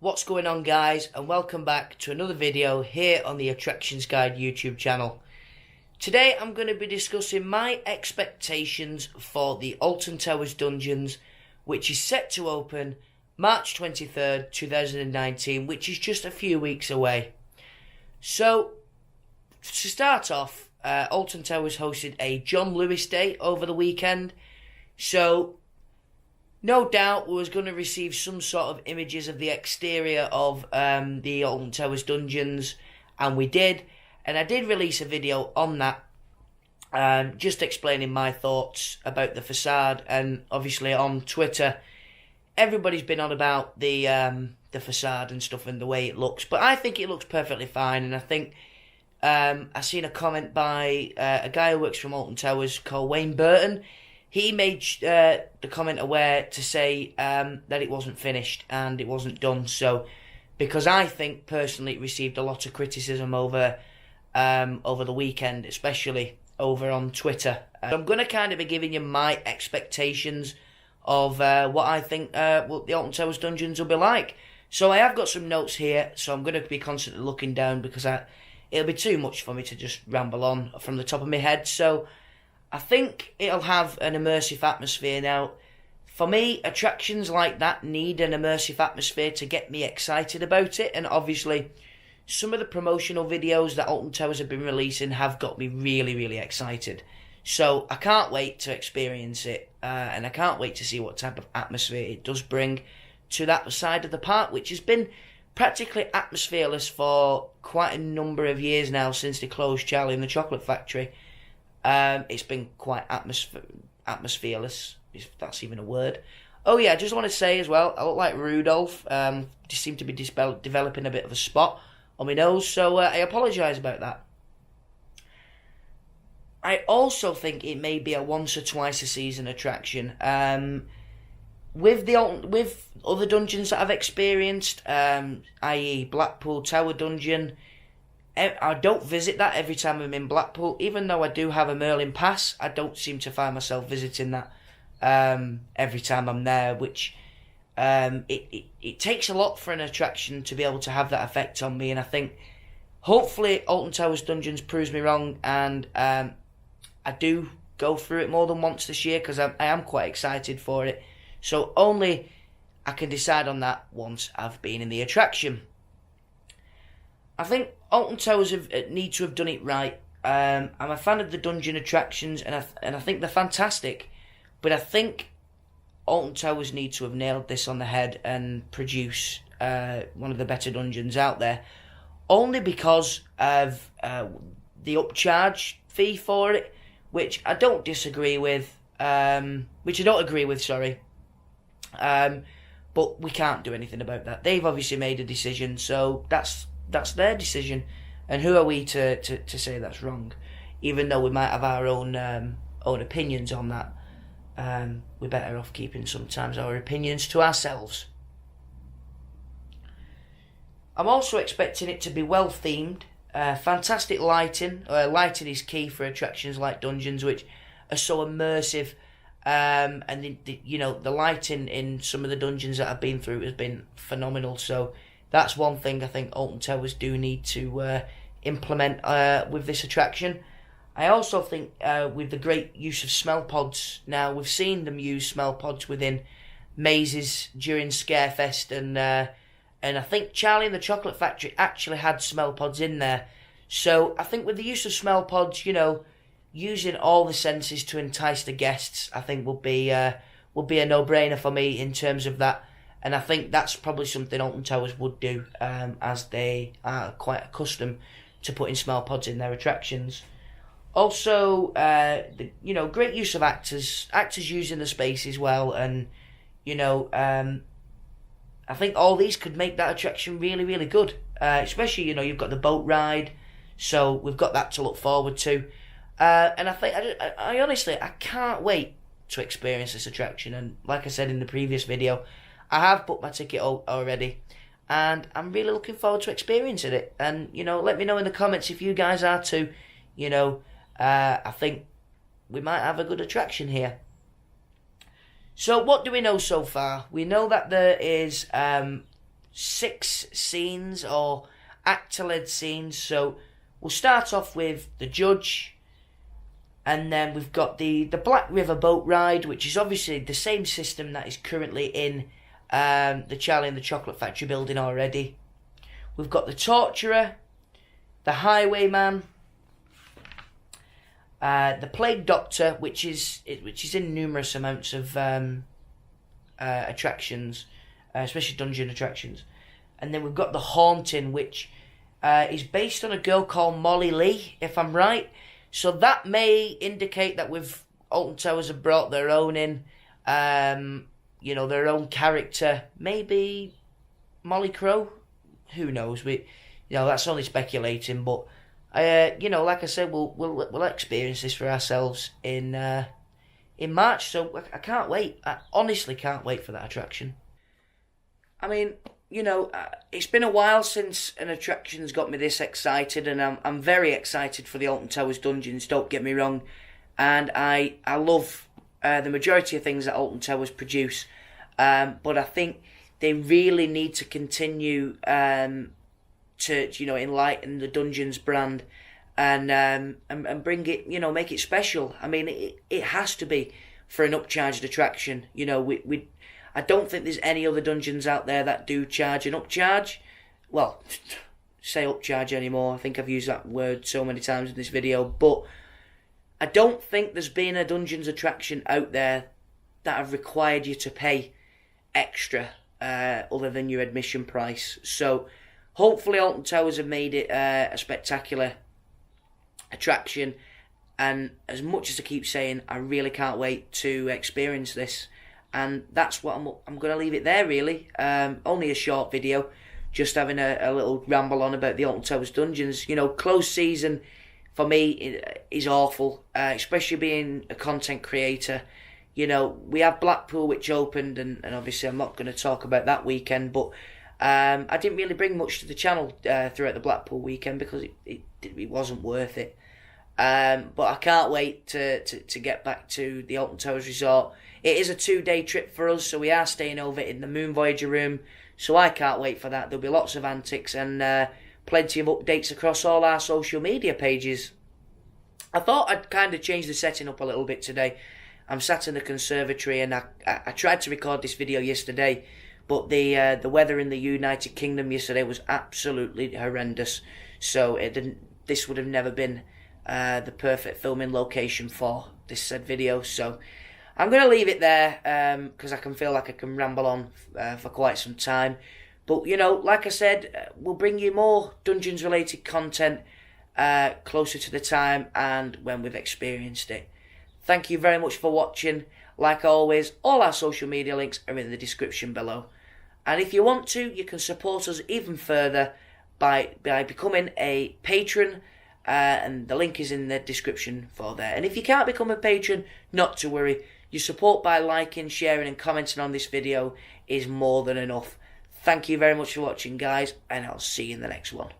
What's going on, guys, and welcome back to another video here on the Attractions Guide YouTube channel. Today I'm going to be discussing my expectations for the Alton Towers Dungeons, which is set to open March 23rd, 2019, which is just a few weeks away. So, to start off, Alton Towers hosted a John Lewis Day over the weekend, so no doubt we was going to receive some sort of images of the exterior of the Alton Towers Dungeons, and we did. And I did release a video on that, just explaining my thoughts about the facade. And obviously on Twitter, everybody's been on about the facade and stuff and the way it looks. But I think it looks perfectly fine, and I think I seen a comment by a guy who works from Alton Towers called Wayne Burton. He made the comment aware to say that it wasn't finished and it wasn't done. So, because I think personally it received a lot of criticism over the weekend, especially over on Twitter. I'm going to kind of be giving you my expectations of what I think what the Alton Towers Dungeons will be like. So I have got some notes here, so I'm going to be constantly looking down because it'll be too much for me to just ramble on from the top of my head. So I think it'll have an immersive atmosphere. Now, for me, attractions like that need an immersive atmosphere to get me excited about it. And obviously, some of the promotional videos that Alton Towers have been releasing have got me really, really excited. So I can't wait to experience it. And I can't wait to see what type of atmosphere it does bring to that side of the park, which has been practically atmosphereless for quite a number of years now since they closed Charlie and the Chocolate Factory. It's been quite atmosphereless, if that's even a word. Oh yeah, I just want to say as well, I look like Rudolph. Just seem to be developing a bit of a spot on my nose, so I apologise about that. I also think it may be a once or twice a season attraction. With other dungeons that I've experienced, i.e. Blackpool Tower Dungeon, I don't visit that every time I'm in Blackpool. Even though I do have a Merlin pass, I don't seem to find myself visiting that every time I'm there, which it takes a lot for an attraction to be able to have that effect on me. And I think hopefully Alton Towers Dungeons proves me wrong, and I do go through it more than once this year because I am quite excited for it. So only I can decide on that once I've been in the attraction. I think Alton Towers need to have done it right. I'm a fan of the dungeon attractions, and I think they're fantastic. But I think Alton Towers need to have nailed this on the head and produce one of the better dungeons out there. Only because of the upcharge fee for it, which I don't disagree with. Which I don't agree with, sorry. But we can't do anything about that. They've obviously made a decision, so that's their decision, and who are we to say that's wrong? Even though we might have our own opinions on that, we're better off keeping sometimes our opinions to ourselves. I'm also expecting it to be well themed, fantastic lighting. Lighting is key for attractions like dungeons, which are so immersive. And the lighting in some of the dungeons that I've been through has been phenomenal. So that's one thing I think Alton Towers do need to implement with this attraction. I also think with the great use of smell pods, now we've seen them use smell pods within mazes during Scarefest, and I think Charlie and the Chocolate Factory actually had smell pods in there. So I think with the use of smell pods, using all the senses to entice the guests, I think will be a no-brainer for me in terms of that. And I think that's probably something Alton Towers would do, as they are quite accustomed to putting smell pods in their attractions. Also, great use of actors using the spaces well, and I think all these could make that attraction really, really good. Especially, you've got the boat ride, so we've got that to look forward to. And I think I honestly can't wait to experience this attraction. And like I said in the previous video, I have booked my ticket already, and I'm really looking forward to experiencing it. And let me know in the comments if you guys are too. I think we might have a good attraction here. So what do we know so far? We know that there is 6 scenes or actor-led scenes. So we'll start off with the judge, and then we've got the Black River boat ride, which is obviously the same system that is currently in the Charlie and the Chocolate Factory building already. We've got the Torturer, the Highwayman, the Plague Doctor, which is in numerous amounts of attractions, especially dungeon attractions. And then we've got the Haunting, which is based on a girl called Molly Lee, if I'm right. So that may indicate that Alton Towers have brought their own in, their own character. Maybe Molly Crow? Who knows? That's only speculating. But like I said, we'll experience this for ourselves in March. So I can't wait. I honestly can't wait for that attraction. I mean, it's been a while since an attraction's got me this excited, and I'm very excited for the Alton Towers Dungeons, don't get me wrong. And I love the majority of things that Alton Towers produce, but I think they really need to continue to enlighten the Dungeons brand and bring it, make it special. I mean, it has to be for an upcharged attraction. I don't think there's any other dungeons out there that do charge an upcharge. Well, say upcharge anymore. I think I've used that word so many times in this video. But I don't think there's been a dungeons attraction out there that have required you to pay extra other than your admission price. So hopefully Alton Towers have made it a spectacular attraction. And as much as I keep saying, I really can't wait to experience this. And that's what I'm going to leave it there, really. Only a short video, just having a little ramble on about the Alton Towers Dungeons. Closed season, for me, is awful, especially being a content creator. We have Blackpool, which opened, and obviously I'm not going to talk about that weekend, but I didn't really bring much to the channel throughout the Blackpool weekend because it wasn't worth it. But I can't wait to get back to the Alton Towers Resort. It is a 2-day trip for us, so we are staying over in the Moon Voyager room. So I can't wait for that. There'll be lots of antics and plenty of updates across all our social media pages. I thought I'd kind of change the setting up a little bit today. I'm sat in the conservatory, and I tried to record this video yesterday, but the weather in the United Kingdom yesterday was absolutely horrendous. So this would have never been the perfect filming location for this said video. So I'm going to leave it there because I can feel like I can ramble on for quite some time. But, like I said, we'll bring you more Dungeons related content closer to the time and when we've experienced it. Thank you very much for watching. Like always, all our social media links are in the description below. And if you want to, you can support us even further by becoming a patron. And the link is in the description for there. And if you can't become a patron, not to worry. Your support by liking, sharing and commenting on this video is more than enough. Thank you very much for watching, guys, and I'll see you in the next one.